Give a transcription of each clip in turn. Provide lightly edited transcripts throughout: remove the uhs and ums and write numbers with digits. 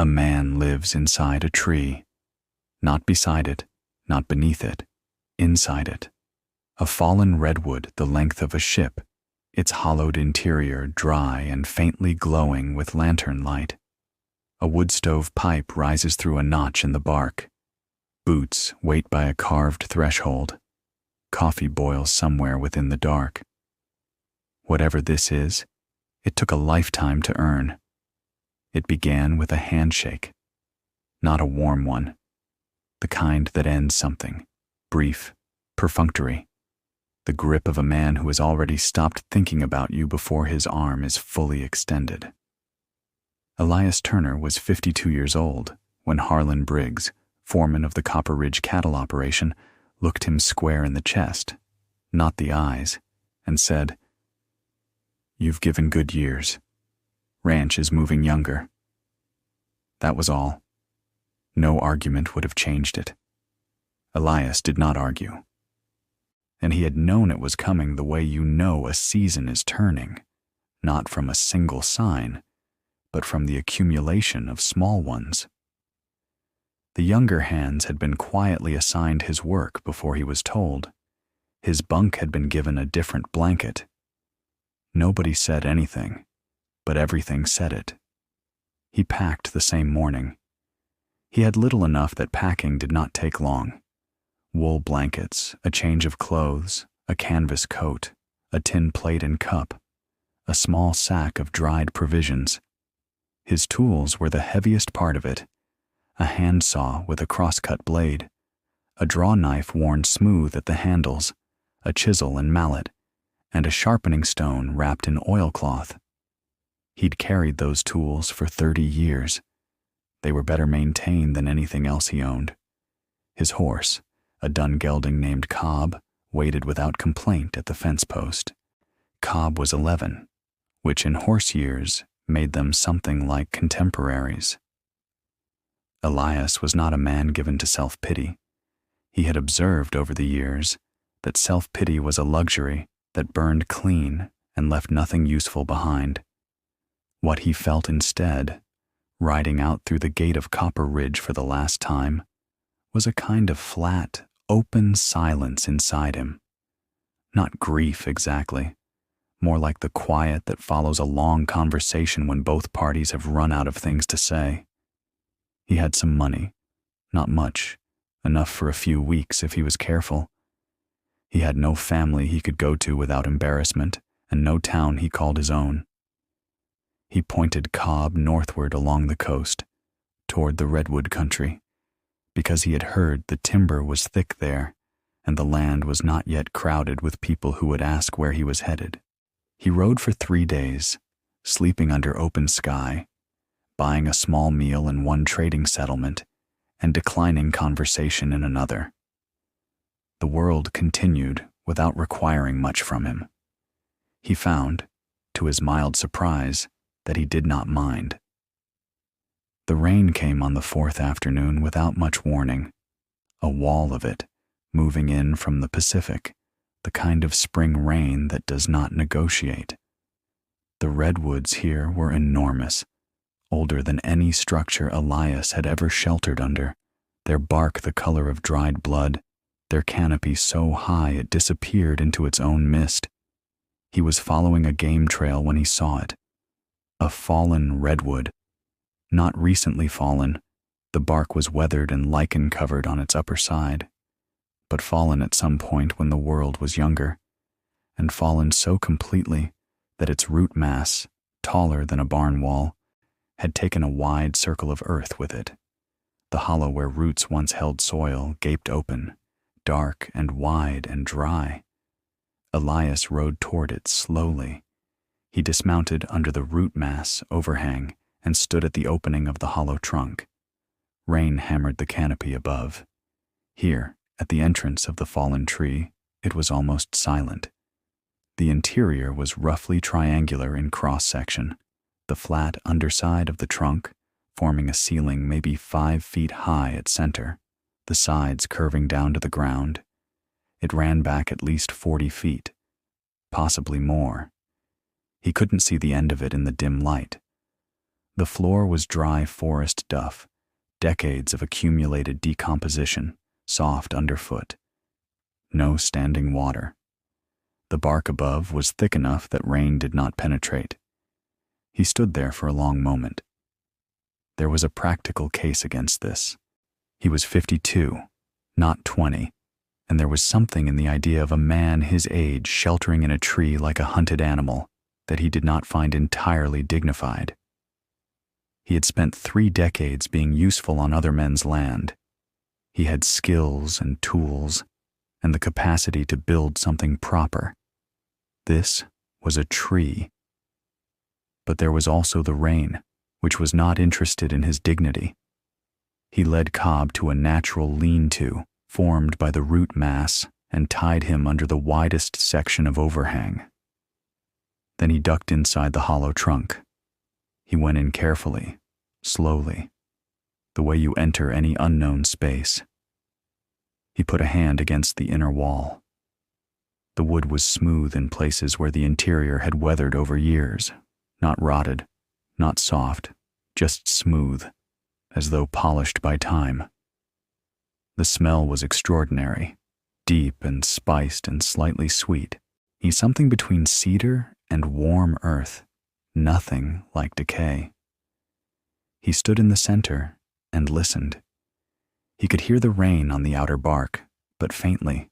A man lives inside a tree, not beside it, not beneath it, inside it. A fallen redwood the length of a ship, its hollowed interior dry and faintly glowing with lantern light. A wood stove pipe rises through a notch in the bark. Boots wait by a carved threshold. Coffee boils somewhere within the dark. Whatever this is, it took a lifetime to earn. It began with a handshake, not a warm one, the kind that ends something, brief, perfunctory, the grip of a man who has already stopped thinking about you before his arm is fully extended. Elias Turner was 52 years old when Harlan Briggs, foreman of the Copper Ridge cattle operation, looked him square in the chest, not the eyes, and said, "You've given good years. Ranch is moving younger." That was all. No argument would have changed it. Elias did not argue. And he had known it was coming the way you know a season is turning, not from a single sign, but from the accumulation of small ones. The younger hands had been quietly assigned his work before he was told. His bunk had been given a different blanket. Nobody said anything, but everything said it. He packed the same morning. He had little enough that packing did not take long. Wool blankets, a change of clothes, a canvas coat, a tin plate and cup, a small sack of dried provisions. His tools were the heaviest part of it, a handsaw with a crosscut blade, a draw knife worn smooth at the handles, a chisel and mallet, and a sharpening stone wrapped in oilcloth. He'd carried those tools for 30 years. They were better maintained than anything else he owned. His horse, a dun gelding named Cobb, waited without complaint at the fence post. Cobb was 11, which in horse years made them something like contemporaries. Elias was not a man given to self-pity. He had observed over the years that self-pity was a luxury that burned clean and left nothing useful behind. What he felt instead, riding out through the gate of Copper Ridge for the last time, was a kind of flat, open silence inside him. Not grief exactly, more like the quiet that follows a long conversation when both parties have run out of things to say. He had some money, not much, enough for a few weeks if he was careful. He had no family he could go to without embarrassment, and no town he called his own. He pointed Cobb northward along the coast, toward the redwood country, because he had heard the timber was thick there, and the land was not yet crowded with people who would ask where he was headed. He rode for 3 days, sleeping under open sky, buying a small meal in one trading settlement, and declining conversation in another. The world continued without requiring much from him. He found, to his mild surprise, that he did not mind. The rain came on the 4th afternoon without much warning, a wall of it, moving in from the Pacific, the kind of spring rain that does not negotiate. The redwoods here were enormous, older than any structure Elias had ever sheltered under, their bark the color of dried blood, their canopy so high it disappeared into its own mist. He was following a game trail when he saw it. A fallen redwood. Not recently fallen, the bark was weathered and lichen-covered on its upper side, but fallen at some point when the world was younger, and fallen so completely that its root mass, taller than a barn wall, had taken a wide circle of earth with it. The hollow where roots once held soil gaped open, dark and wide and dry. Elias rode toward it slowly. He dismounted under the root mass overhang and stood at the opening of the hollow trunk. Rain hammered the canopy above. Here, at the entrance of the fallen tree, it was almost silent. The interior was roughly triangular in cross-section, the flat underside of the trunk forming a ceiling maybe 5 feet high at center, the sides curving down to the ground. It ran back at least 40 feet, possibly more. He couldn't see the end of it in the dim light. The floor was dry forest duff, decades of accumulated decomposition, soft underfoot. No standing water. The bark above was thick enough that rain did not penetrate. He stood there for a long moment. There was a practical case against this. He was 52, not 20, and there was something in the idea of a man his age sheltering in a tree like a hunted animal that he did not find entirely dignified. He had spent 3 decades being useful on other men's land. He had skills and tools and the capacity to build something proper. This was a tree. But there was also the rain, which was not interested in his dignity. He led Cobb to a natural lean-to formed by the root mass and tied him under the widest section of overhang. Then he ducked inside the hollow trunk. He went in carefully, slowly, the way you enter any unknown space. He put a hand against the inner wall. The wood was smooth in places where the interior had weathered over years, not rotted, not soft, just smooth, as though polished by time. The smell was extraordinary, deep and spiced and slightly sweet, something between cedar and warm earth, nothing like decay. He stood in the center and listened. He could hear the rain on the outer bark, but faintly,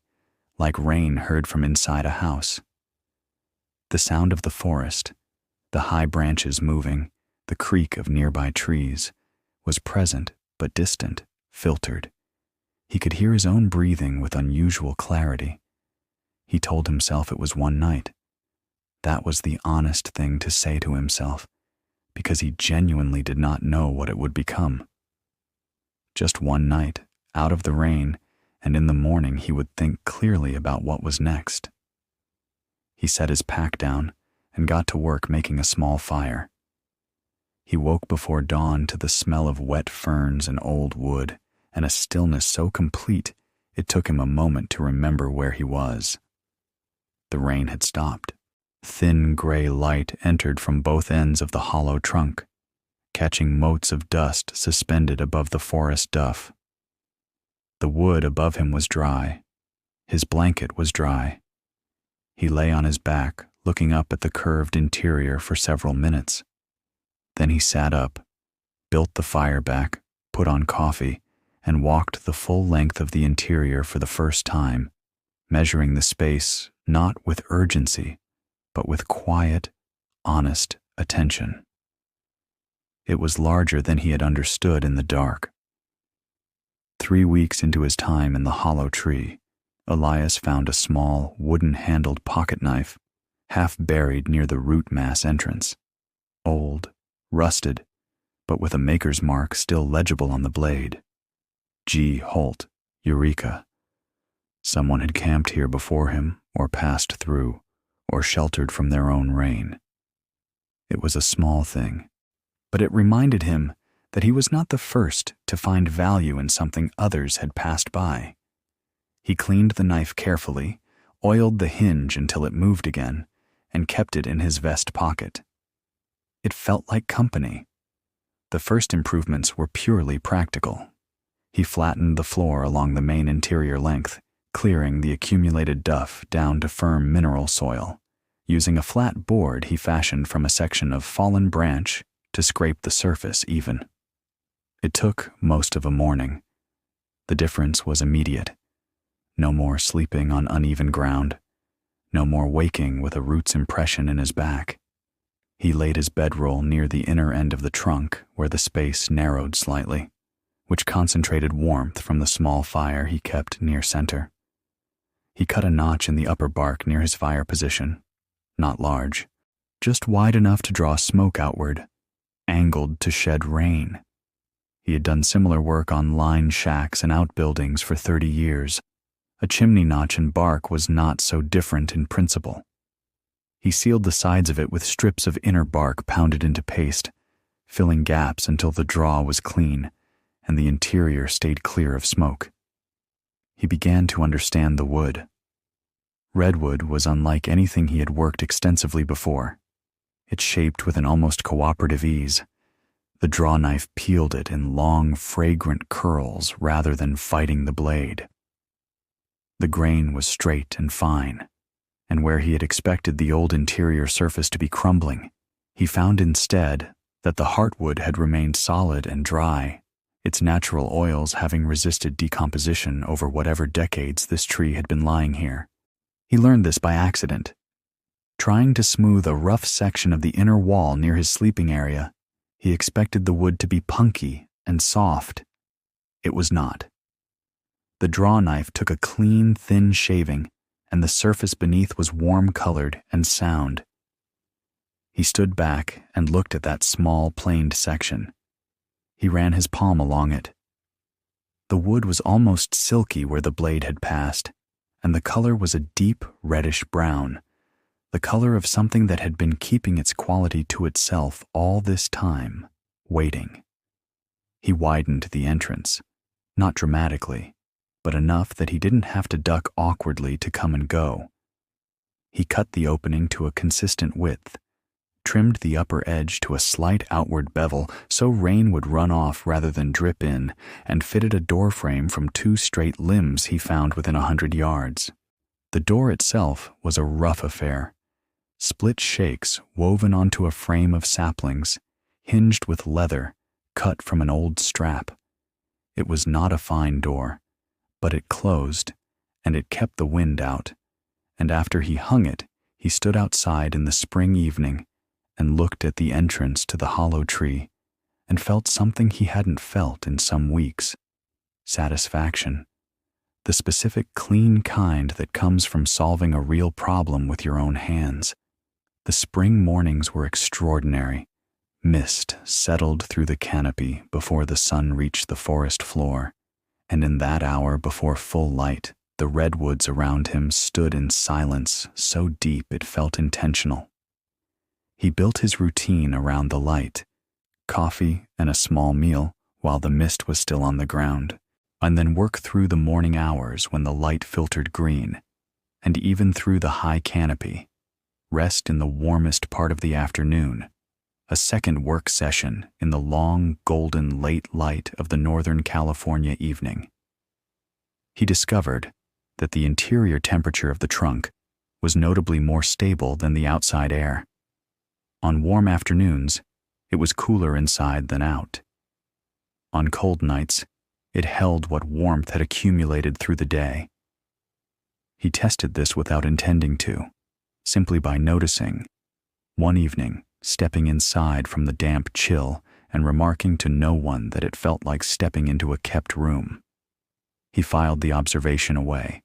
like rain heard from inside a house. The sound of the forest, the high branches moving, the creak of nearby trees, was present but distant, filtered. He could hear his own breathing with unusual clarity. He told himself it was one night. That was the honest thing to say to himself, because he genuinely did not know what it would become. Just one night, out of the rain, and in the morning he would think clearly about what was next. He set his pack down and got to work making a small fire. He woke before dawn to the smell of wet ferns and old wood, and a stillness so complete it took him a moment to remember where he was. The rain had stopped. Thin gray light entered from both ends of the hollow trunk, catching motes of dust suspended above the forest duff. The wood above him was dry. His blanket was dry. He lay on his back, looking up at the curved interior for several minutes. Then he sat up, built the fire back, put on coffee, and walked the full length of the interior for the first time, measuring the space not with urgency, but with quiet, honest attention. It was larger than he had understood in the dark. 3 weeks into his time in the hollow tree, Elias found a small, wooden-handled pocket knife, half buried near the root mass entrance. Old, rusted, but with a maker's mark still legible on the blade. G. Holt, Eureka. Someone had camped here before him, or passed through, or sheltered from their own rain. It was a small thing, but it reminded him that he was not the first to find value in something others had passed by. He cleaned the knife carefully, oiled the hinge until it moved again, and kept it in his vest pocket. It felt like company. The first improvements were purely practical. He flattened the floor along the main interior length, clearing the accumulated duff down to firm mineral soil, using a flat board he fashioned from a section of fallen branch to scrape the surface even. It took most of a morning. The difference was immediate. No more sleeping on uneven ground. No more waking with a root's impression in his back. He laid his bedroll near the inner end of the trunk where the space narrowed slightly, which concentrated warmth from the small fire he kept near center. He cut a notch in the upper bark near his fire position, not large, just wide enough to draw smoke outward, angled to shed rain. He had done similar work on line shacks and outbuildings for 30 years. A chimney notch in bark was not so different in principle. He sealed the sides of it with strips of inner bark pounded into paste, filling gaps until the draw was clean and the interior stayed clear of smoke. He began to understand the wood. Redwood was unlike anything he had worked extensively before. It shaped with an almost cooperative ease, The draw knife peeled it in long, fragrant curls rather than fighting the blade. The grain was straight and fine, and where he had expected the old interior surface to be crumbling, he found instead that the heartwood had remained solid and dry, its natural oils having resisted decomposition over whatever decades this tree had been lying here. He learned this by accident. Trying to smooth a rough section of the inner wall near his sleeping area, he expected the wood to be punky and soft. It was not. The draw knife took a clean, thin shaving, and the surface beneath was warm-colored and sound. He stood back and looked at that small, planed section. He ran his palm along it. The wood was almost silky where the blade had passed, and the color was a deep reddish brown, the color of something that had been keeping its quality to itself all this time, waiting. He widened the entrance, not dramatically, but enough that he didn't have to duck awkwardly to come and go. He cut the opening to a consistent width, trimmed the upper edge to a slight outward bevel so rain would run off rather than drip in, and fitted a door frame from 2 straight limbs he found within 100 yards. The door itself was a rough affair. Split shakes woven onto a frame of saplings, hinged with leather, cut from an old strap. It was not a fine door, but it closed, and it kept the wind out, and after he hung it, he stood outside in the spring evening and looked at the entrance to the hollow tree and felt something he hadn't felt in some weeks. Satisfaction. The specific clean kind that comes from solving a real problem with your own hands. The spring mornings were extraordinary. Mist settled through the canopy before the sun reached the forest floor, and in that hour before full light, the redwoods around him stood in silence so deep it felt intentional. He built his routine around the light, coffee and a small meal while the mist was still on the ground, and then work through the morning hours when the light filtered green, and even through the high canopy, rest in the warmest part of the afternoon, a second work session in the long, golden late light of the Northern California evening. He discovered that the interior temperature of the trunk was notably more stable than the outside air. On warm afternoons, it was cooler inside than out. On cold nights, it held what warmth had accumulated through the day. He tested this without intending to, simply by noticing, one evening, stepping inside from the damp chill and remarking to no one that it felt like stepping into a kept room. He filed the observation away.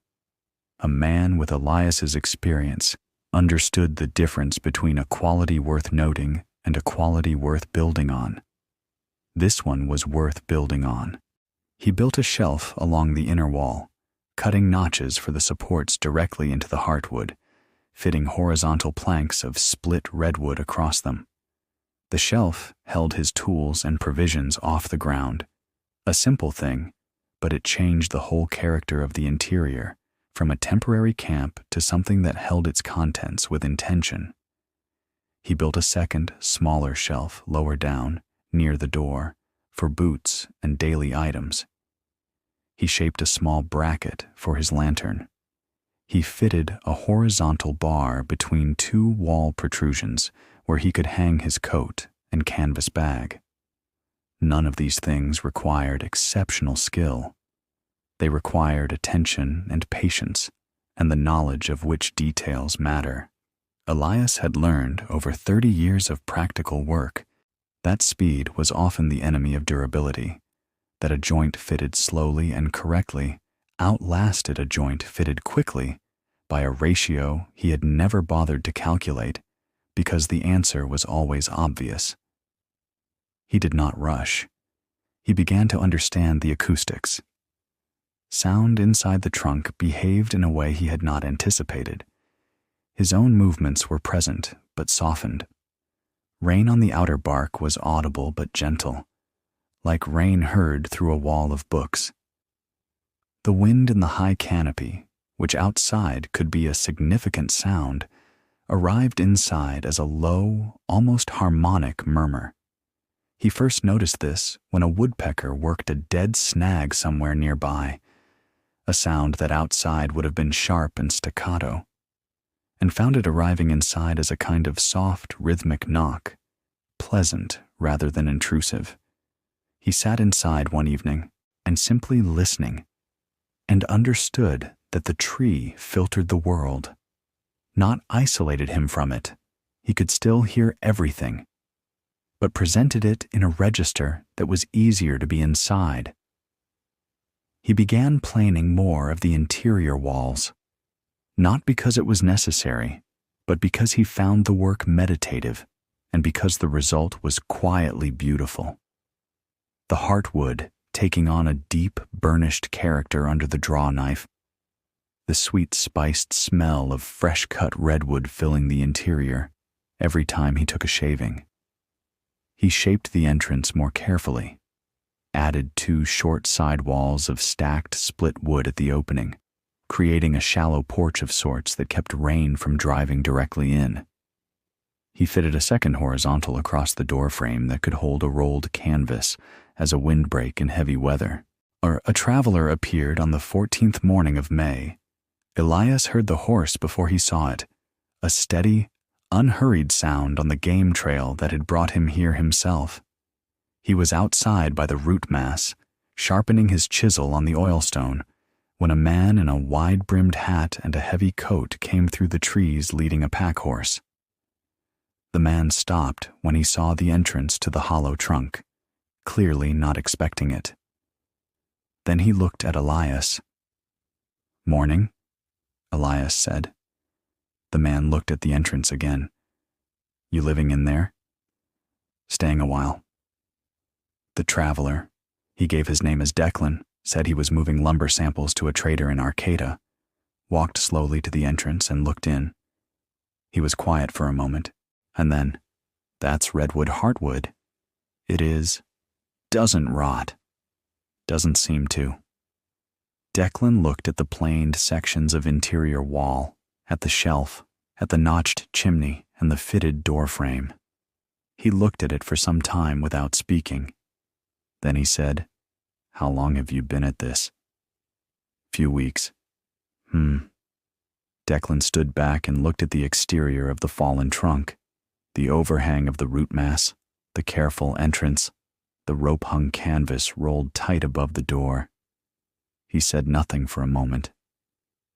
A man with Elias's experience understood the difference between a quality worth noting and a quality worth building on. This one was worth building on. He built a shelf along the inner wall, cutting notches for the supports directly into the heartwood, fitting horizontal planks of split redwood across them. The shelf held his tools and provisions off the ground. A simple thing, but it changed the whole character of the interior, from a temporary camp to something that held its contents with intention. He built a second, smaller shelf lower down, near the door, for boots and daily items. He shaped a small bracket for his lantern. He fitted a horizontal bar between 2 wall protrusions where he could hang his coat and canvas bag. None of these things required exceptional skill. They required attention and patience, and the knowledge of which details matter. Elias had learned over 30 years of practical work that speed was often the enemy of durability, that a joint fitted slowly and correctly outlasted a joint fitted quickly by a ratio he had never bothered to calculate because the answer was always obvious. He did not rush. He began to understand the acoustics. Sound inside the trunk behaved in a way he had not anticipated. His own movements were present, but softened. Rain on the outer bark was audible but gentle, like rain heard through a wall of books. The wind in the high canopy, which outside could be a significant sound, arrived inside as a low, almost harmonic murmur. He first noticed this when a woodpecker worked a dead snag somewhere nearby, a sound that outside would have been sharp and staccato, and found it arriving inside as a kind of soft, rhythmic knock, pleasant rather than intrusive. He sat inside one evening and simply listening, and understood that the tree filtered the world, not isolated him from it. He could still hear everything, but presented it in a register that was easier to be inside. He began planing more of the interior walls, not because it was necessary, but because he found the work meditative and because the result was quietly beautiful. The heartwood taking on a deep, burnished character under the draw knife, the sweet spiced smell of fresh-cut redwood filling the interior every time he took a shaving. He shaped the entrance more carefully, added 2 short side walls of stacked split wood at the opening, creating a shallow porch of sorts that kept rain from driving directly in. He fitted a second horizontal across the doorframe that could hold a rolled canvas as a windbreak in heavy weather. A traveler appeared on the 14th morning of May. Elias heard the horse before he saw it, a steady, unhurried sound on the game trail that had brought him here himself. He was outside by the root mass, sharpening his chisel on the oilstone, when a man in a wide-brimmed hat and a heavy coat came through the trees leading a pack horse. The man stopped when he saw the entrance to the hollow trunk, clearly not expecting it. Then he looked at Elias. "Morning," Elias said. The man looked at the entrance again. "You living in there?" "Staying a while." The traveler, he gave his name as Declan, said he was moving lumber samples to a trader in Arcata, walked slowly to the entrance and looked in. He was quiet for a moment, and then, "That's redwood heartwood." "It is." "Doesn't rot." "Doesn't seem to." Declan looked at the planed sections of interior wall, at the shelf, at the notched chimney and the fitted door frame. He looked at it for some time without speaking. Then he said, "How long have you been at this?" "Few weeks." Declan stood back and looked at the exterior of the fallen trunk, the overhang of the root mass, the careful entrance, the rope-hung canvas rolled tight above the door. He said nothing for a moment.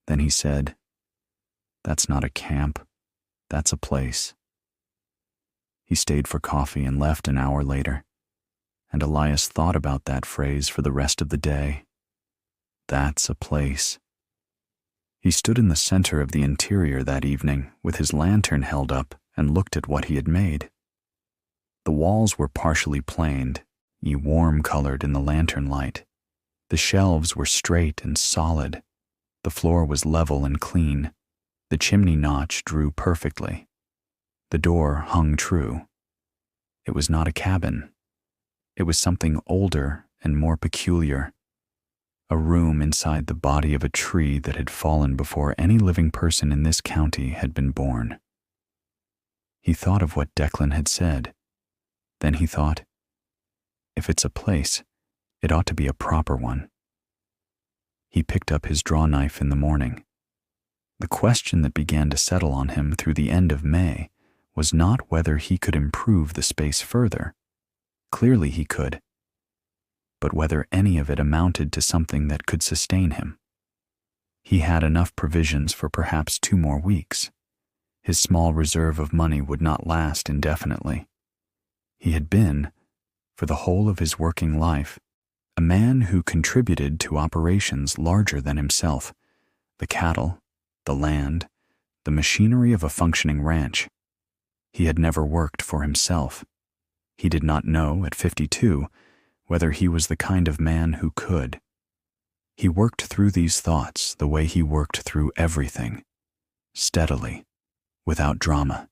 Then he said, "That's not a camp. That's a place." He stayed for coffee and left an hour later, and Elias thought about that phrase for the rest of the day. That's a place. He stood in the center of the interior that evening with his lantern held up and looked at what he had made. The walls were partially planed, warm-colored in the lantern light. The shelves were straight and solid. The floor was level and clean. The chimney notch drew perfectly. The door hung true. It was not a cabin. It was something older and more peculiar. A room inside the body of a tree that had fallen before any living person in this county had been born. He thought of what Declan had said. Then he thought, if it's a place, it ought to be a proper one. He picked up his draw knife in the morning. The question that began to settle on him through the end of May was not whether he could improve the space further. Clearly he could. But whether any of it amounted to something that could sustain him. He had enough provisions for perhaps 2 more weeks. His small reserve of money would not last indefinitely. He had been, for the whole of his working life, a man who contributed to operations larger than himself, the cattle, the land, the machinery of a functioning ranch. He had never worked for himself. He did not know, at 52, whether he was the kind of man who could. He worked through these thoughts the way he worked through everything, steadily, without drama,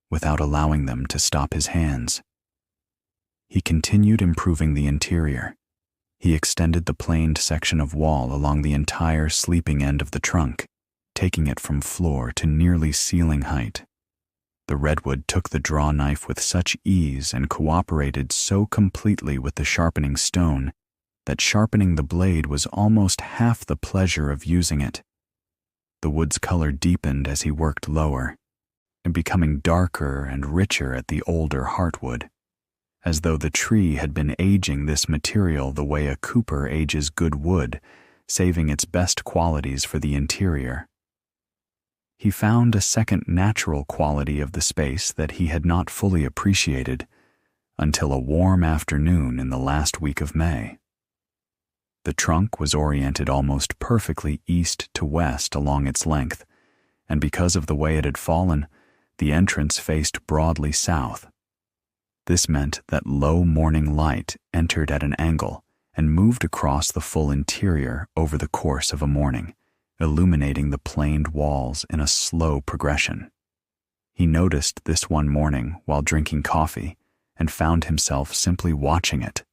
without allowing them to stop his hands. He continued improving the interior. He extended the planed section of wall along the entire sleeping end of the trunk, taking it from floor to nearly ceiling height. The redwood took the draw knife with such ease and cooperated so completely with the sharpening stone that sharpening the blade was almost half the pleasure of using it. The wood's color deepened as he worked lower, and becoming darker and richer at the older heartwood, as though the tree had been aging this material the way a cooper ages good wood, saving its best qualities for the interior. He found a second natural quality of the space that he had not fully appreciated until a warm afternoon in the last week of May. The trunk was oriented almost perfectly east to west along its length, and because of the way it had fallen, the entrance faced broadly south. This meant that low morning light entered at an angle and moved across the full interior over the course of a morning, illuminating the planed walls in a slow progression. He noticed this one morning while drinking coffee and found himself simply watching it,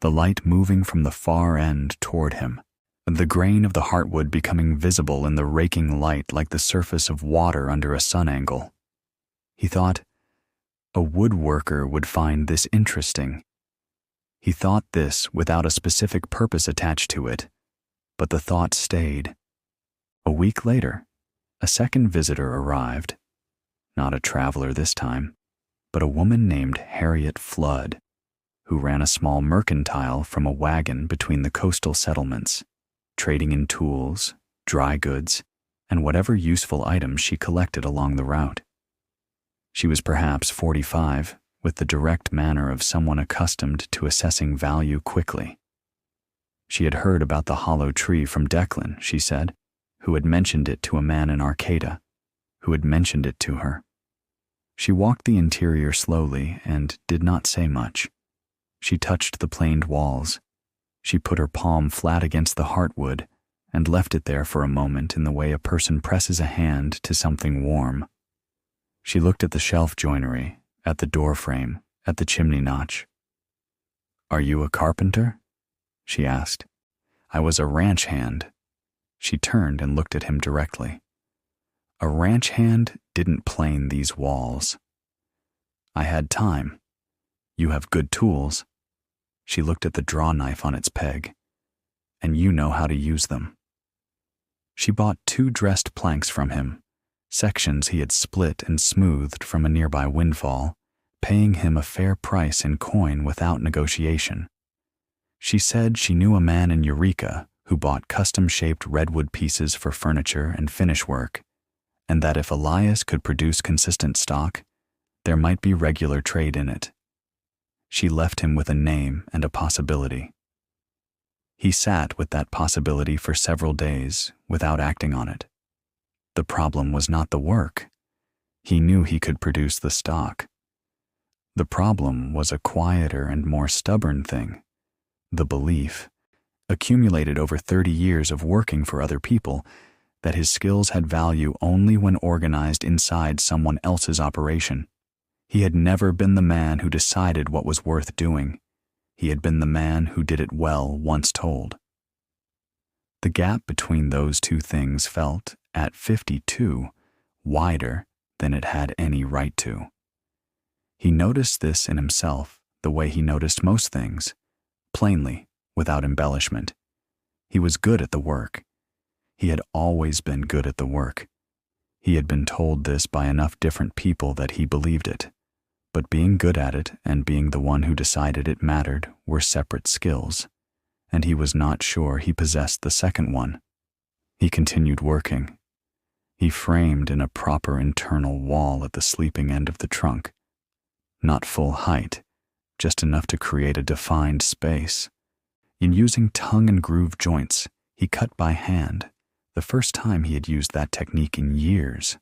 the light moving from the far end toward him, the grain of the heartwood becoming visible in the raking light like the surface of water under a sun angle. He thought, a woodworker would find this interesting. He thought this without a specific purpose attached to it, but the thought stayed. A week later, a second visitor arrived, not a traveler this time, but a woman named Harriet Flood, who ran a small mercantile from a wagon between the coastal settlements, trading in tools, dry goods, and whatever useful items she collected along the route. She was perhaps 45, with the direct manner of someone accustomed to assessing value quickly. She had heard about the hollow tree from Declan, she said, who had mentioned it to a man in Arcata, who had mentioned it to her. She walked the interior slowly and did not say much. She touched the planed walls. She put her palm flat against the heartwood and left it there for a moment in the way a person presses a hand to something warm. She looked at the shelf joinery, at the door frame, at the chimney notch. "Are you a carpenter?" she asked. "I was a ranch hand." She turned and looked at him directly. A ranch hand didn't plane these walls. "I had time. You have good tools." She looked at the draw knife on its peg. "And you know how to use them." She bought 2 dressed planks from him, sections he had split and smoothed from a nearby windfall, paying him a fair price in coin without negotiation. She said she knew a man in Eureka who bought custom-shaped redwood pieces for furniture and finish work, and that if Elias could produce consistent stock, there might be regular trade in it. She left him with a name and a possibility. He sat with that possibility for several days without acting on it. The problem was not the work. He knew he could produce the stock. The problem was a quieter and more stubborn thing, the belief, accumulated over 30 years of working for other people, that his skills had value only when organized inside someone else's operation. He had never been the man who decided what was worth doing. He had been the man who did it well once told. The gap between those two things felt, at 52, wider than it had any right to. He noticed this in himself the way he noticed most things, plainly, without embellishment. He was good at the work. He had always been good at the work. He had been told this by enough different people that he believed it. But being good at it and being the one who decided it mattered were separate skills, and he was not sure he possessed the second one. He continued working. He framed in a proper internal wall at the sleeping end of the trunk. Not full height, just enough to create a defined space. In using tongue and groove joints, he cut by hand, the first time he had used that technique in years.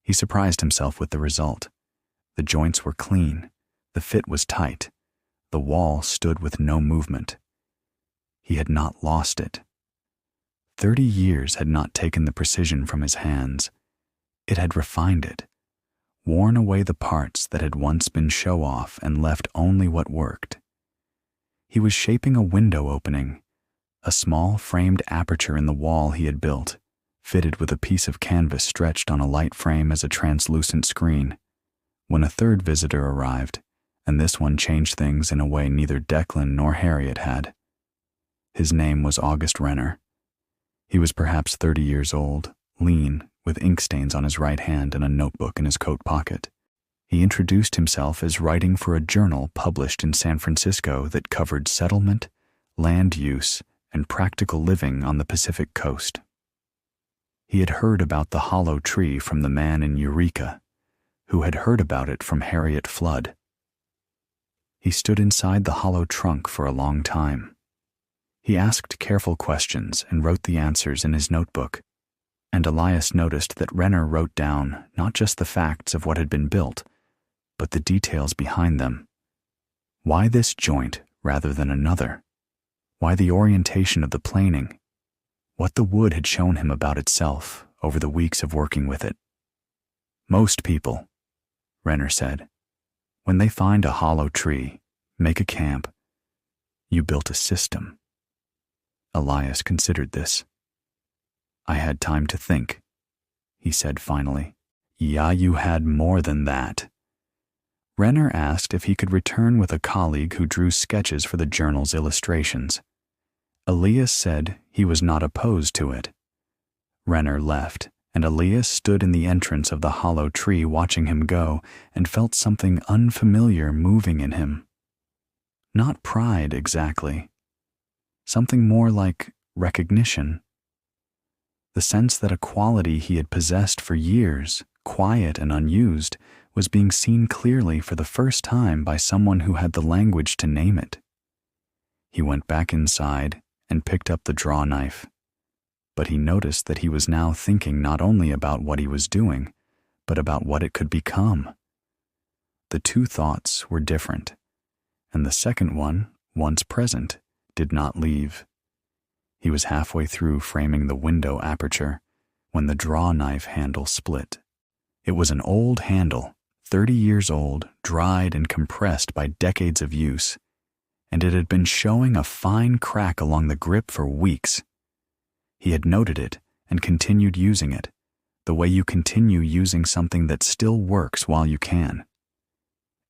He surprised himself with the result. The joints were clean, the fit was tight, the wall stood with no movement. He had not lost it. 30 years had not taken the precision from his hands. It had refined it, worn away the parts that had once been show-off and left only what worked. He was shaping a window opening, a small framed aperture in the wall he had built, fitted with a piece of canvas stretched on a light frame as a translucent screen, when a third visitor arrived, and this one changed things in a way neither Declan nor Harriet had. His name was August Renner. He was perhaps 30 years old, lean, with ink stains on his right hand and a notebook in his coat pocket. He introduced himself as writing for a journal published in San Francisco that covered settlement, land use, and practical living on the Pacific coast. He had heard about the hollow tree from the man in Eureka, who had heard about it from Harriet Flood. He stood inside the hollow trunk for a long time. He asked careful questions and wrote the answers in his notebook, and Elias noticed that Renner wrote down not just the facts of what had been built, but the details behind them. Why this joint rather than another? Why the orientation of the planing? What the wood had shown him about itself over the weeks of working with it. Most people, Renner said, when they find a hollow tree, make a camp, you built a system. Elias considered this. I had time to think, he said finally. Yeah, you had more than that. Renner asked if he could return with a colleague who drew sketches for the journal's illustrations. Elias said he was not opposed to it. Renner left, and Elias stood in the entrance of the hollow tree watching him go and felt something unfamiliar moving in him. Not pride exactly. Something more like recognition. The sense that a quality he had possessed for years, quiet and unused, was being seen clearly for the first time by someone who had the language to name it. He went back inside and picked up the draw knife. But he noticed that he was now thinking not only about what he was doing, but about what it could become. The two thoughts were different, and the second one, once present, did not leave. He was halfway through framing the window aperture when the draw knife handle split. It was an old handle, 30 years old, dried and compressed by decades of use, and it had been showing a fine crack along the grip for weeks. He had noted it and continued using it, the way you continue using something that still works while you can.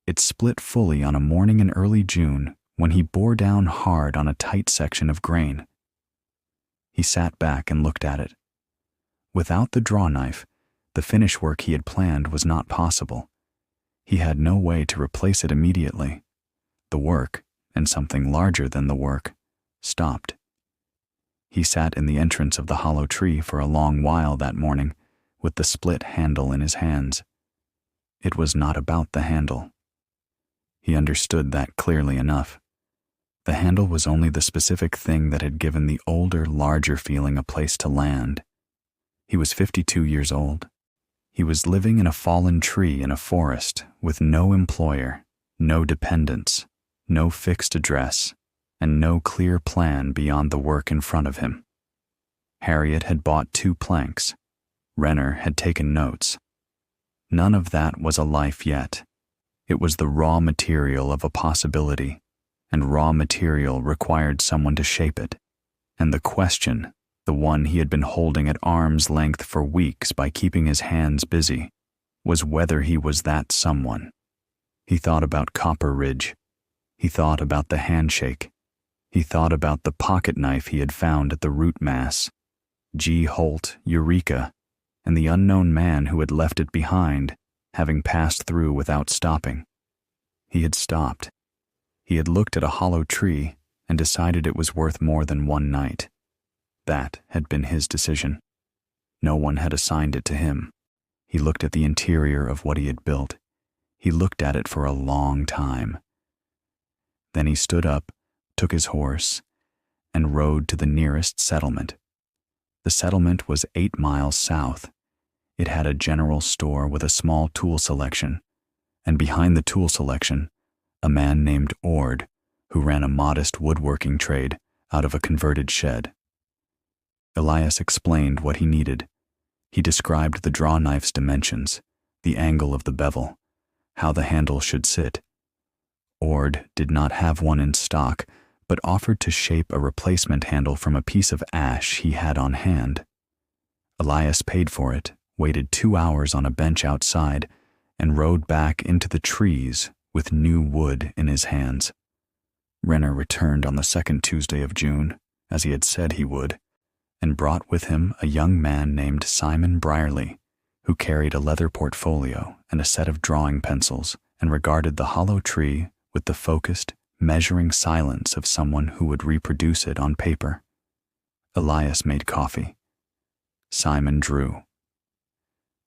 It split fully on a morning in early June when he bore down hard on a tight section of grain. He sat back and looked at it. Without the draw knife, the finish work he had planned was not possible. He had no way to replace it immediately. The work, and something larger than the work, stopped. He sat in the entrance of the hollow tree for a long while that morning, with the split handle in his hands. It was not about the handle. He understood that clearly enough. The handle was only the specific thing that had given the older, larger feeling a place to land. He was 52 years old. He was living in a fallen tree in a forest with no employer, no dependents, no fixed address, and no clear plan beyond the work in front of him. Harriet had bought 2 planks. Renner had taken notes. None of that was a life yet. It was the raw material of a possibility, and raw material required someone to shape it. And the question, the one he had been holding at arm's length for weeks by keeping his hands busy, was whether he was that someone. He thought about Copper Ridge. He thought about the handshake. He thought about the pocket knife he had found at the root mass, G. Holt, Eureka, and the unknown man who had left it behind, having passed through without stopping. He had stopped. He had looked at a hollow tree and decided it was worth more than one night. That had been his decision. No one had assigned it to him. He looked at the interior of what he had built. He looked at it for a long time. Then he stood up, took his horse, and rode to the nearest settlement. The settlement was 8 miles south. It had a general store with a small tool selection, and behind the tool selection, a man named Ord, who ran a modest woodworking trade out of a converted shed. Elias explained what he needed. He described the draw knife's dimensions, the angle of the bevel, how the handle should sit. Ord did not have one in stock, but offered to shape a replacement handle from a piece of ash he had on hand. Elias paid for it, waited 2 hours on a bench outside, and rode back into the trees with new wood in his hands. Renner returned on the second Tuesday of June, as he had said he would, and brought with him a young man named Simon Brierly, who carried a leather portfolio and a set of drawing pencils and regarded the hollow tree with the focused, measuring silence of someone who would reproduce it on paper. Elias made coffee. Simon drew.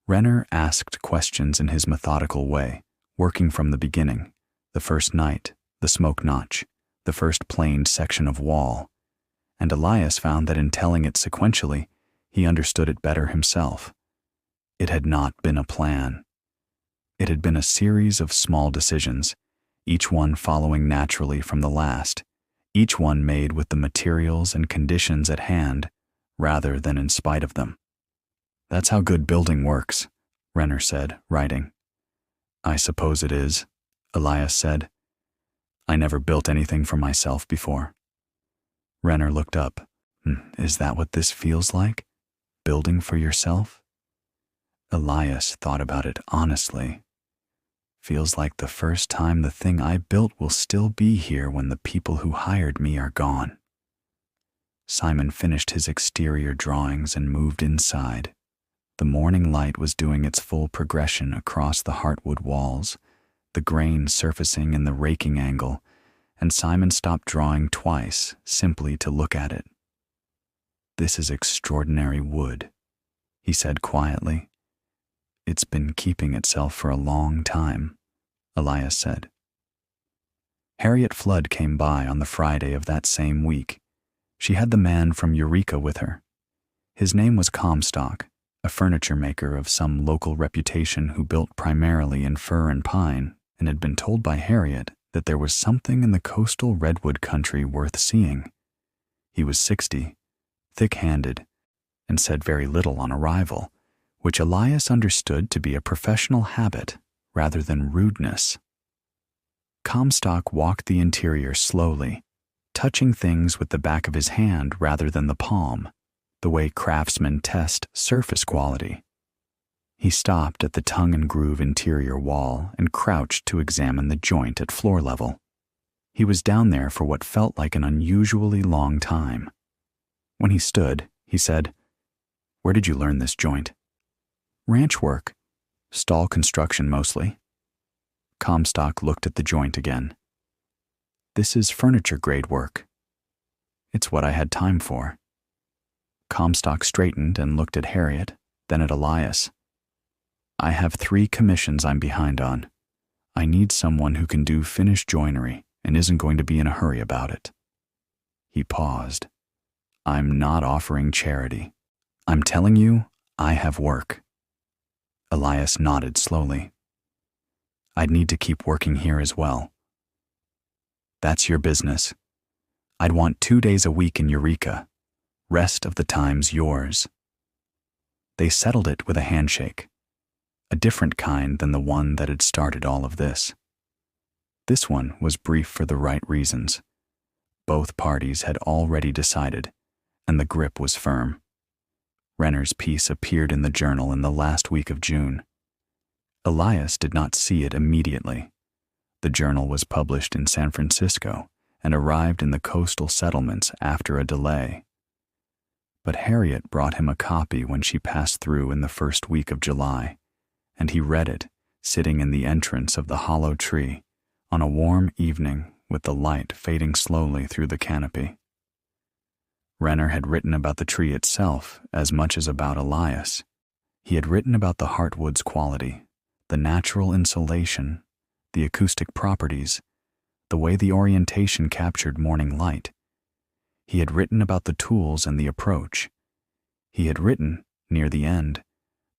Renner asked questions in his methodical way, working from the beginning, the first night, the smoke notch, the first planed section of wall, and Elias found that in telling it sequentially, he understood it better himself. It had not been a plan. It had been a series of small decisions, each one following naturally from the last, each one made with the materials and conditions at hand, rather than in spite of them. "That's how good building works," Renner said, writing. "I suppose it is," Elias said. "I never built anything for myself before." Renner looked up. "Is that what this feels like? Building for yourself?" Elias thought about it honestly. "Feels like the first time the thing I built will still be here when the people who hired me are gone." Simon finished his exterior drawings and moved inside. The morning light was doing its full progression across the heartwood walls, the grain surfacing in the raking angle, and Simon stopped drawing twice, simply to look at it. "This is extraordinary wood," he said quietly. "It's been keeping itself for a long time," Elias said. Harriet Flood came by on the Friday of that same week. She had the man from Eureka with her. His name was Comstock, a furniture maker of some local reputation who built primarily in fir and pine, and had been told by Harriet that there was something in the coastal redwood country worth seeing. He was 60, thick-handed, and said very little on arrival, which Elias understood to be a professional habit rather than rudeness. Comstock walked the interior slowly, touching things with the back of his hand rather than the palm, the way craftsmen test surface quality. He stopped at the tongue-and-groove interior wall and crouched to examine the joint at floor level. He was down there for what felt like an unusually long time. When he stood, he said, "Where did you learn this joint?" "Ranch work. Stall construction mostly." Comstock looked at the joint again. "This is furniture-grade work." "It's what I had time for." Comstock straightened and looked at Harriet, then at Elias. "I have 3 commissions I'm behind on. I need someone who can do finished joinery and isn't going to be in a hurry about it." He paused. "I'm not offering charity. I'm telling you, I have work." Elias nodded slowly. "I'd need to keep working here as well." "That's your business. I'd want 2 days a week in Eureka. Rest of the time's yours." They settled it with a handshake, a different kind than the one that had started all of this. This one was brief for the right reasons. Both parties had already decided, and the grip was firm. Renner's piece appeared in the journal in the last week of June. Elias did not see it immediately. The journal was published in San Francisco and arrived in the coastal settlements after a delay. But Harriet brought him a copy when she passed through in the first week of July, and he read it, sitting in the entrance of the hollow tree, on a warm evening with the light fading slowly through the canopy. Renner had written about the tree itself as much as about Elias. He had written about the heartwood's quality, the natural insulation, the acoustic properties, the way the orientation captured morning light. He had written about the tools and the approach. He had written, near the end,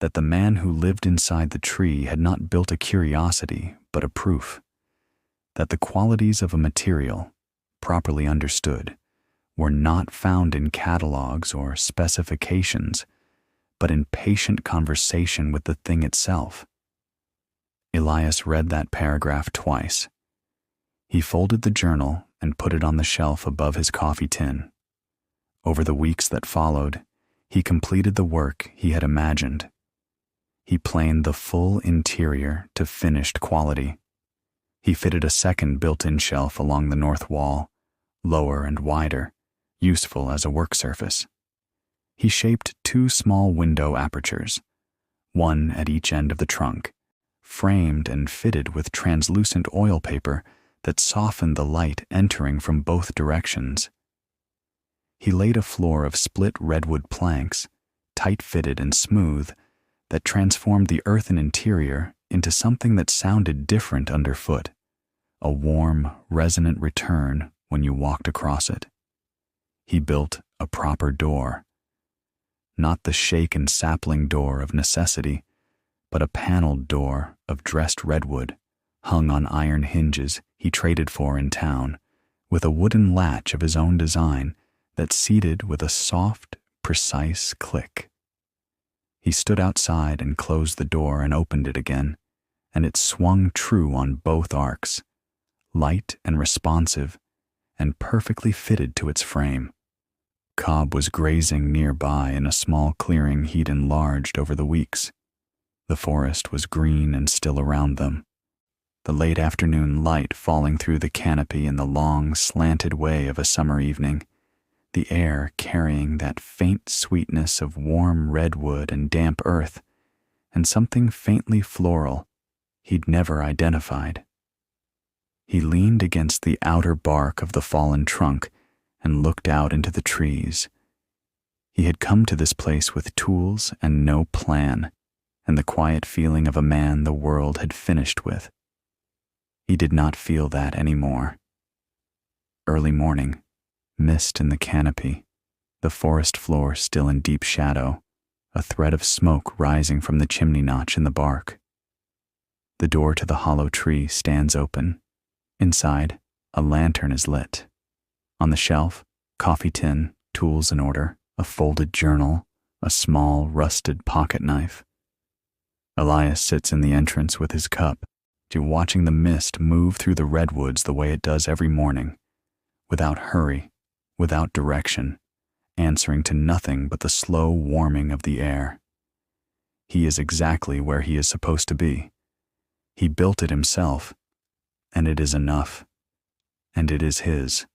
that the man who lived inside the tree had not built a curiosity, but a proof, that the qualities of a material, properly understood, were not found in catalogs or specifications, but in patient conversation with the thing itself. Elias read that paragraph twice. He folded the journal and put it on the shelf above his coffee tin. Over the weeks that followed, He completed the work he had imagined. He planed the full interior to finished quality. He fitted a second built-in shelf along the north wall, lower and wider, useful as a work surface. He shaped 2 small window apertures, one at each end of the trunk, framed and fitted with translucent oil paper that softened the light entering from both directions. He laid a floor of split redwood planks, tight-fitted and smooth, that transformed the earthen interior into something that sounded different underfoot, a warm, resonant return when you walked across it. He built a proper door, not the shaken sapling door of necessity, but a paneled door of dressed redwood, hung on iron hinges he traded for in town, with a wooden latch of his own design that seated with a soft, precise click. He stood outside and closed the door and opened it again, and it swung true on both arcs, light and responsive, and perfectly fitted to its frame. Cobb was grazing nearby in a small clearing he'd enlarged over the weeks. The forest was green and still around them, the late afternoon light falling through the canopy in the long, slanted way of a summer evening, the air carrying that faint sweetness of warm redwood and damp earth, and something faintly floral he'd never identified. He leaned against the outer bark of the fallen trunk and looked out into the trees. He had come to this place with tools and no plan, and the quiet feeling of a man the world had finished with. He did not feel that anymore. Early morning, mist in the canopy, the forest floor still in deep shadow, a thread of smoke rising from the chimney notch in the bark. The door to the hollow tree stands open. Inside, a lantern is lit. On the shelf, coffee tin, tools in order, a folded journal, a small, rusted pocket knife. Elias sits in the entrance with his cup, watching the mist move through the redwoods the way it does every morning, without hurry, without direction, answering to nothing but the slow warming of the air. He is exactly where he is supposed to be. He built it himself, and it is enough, and it is his.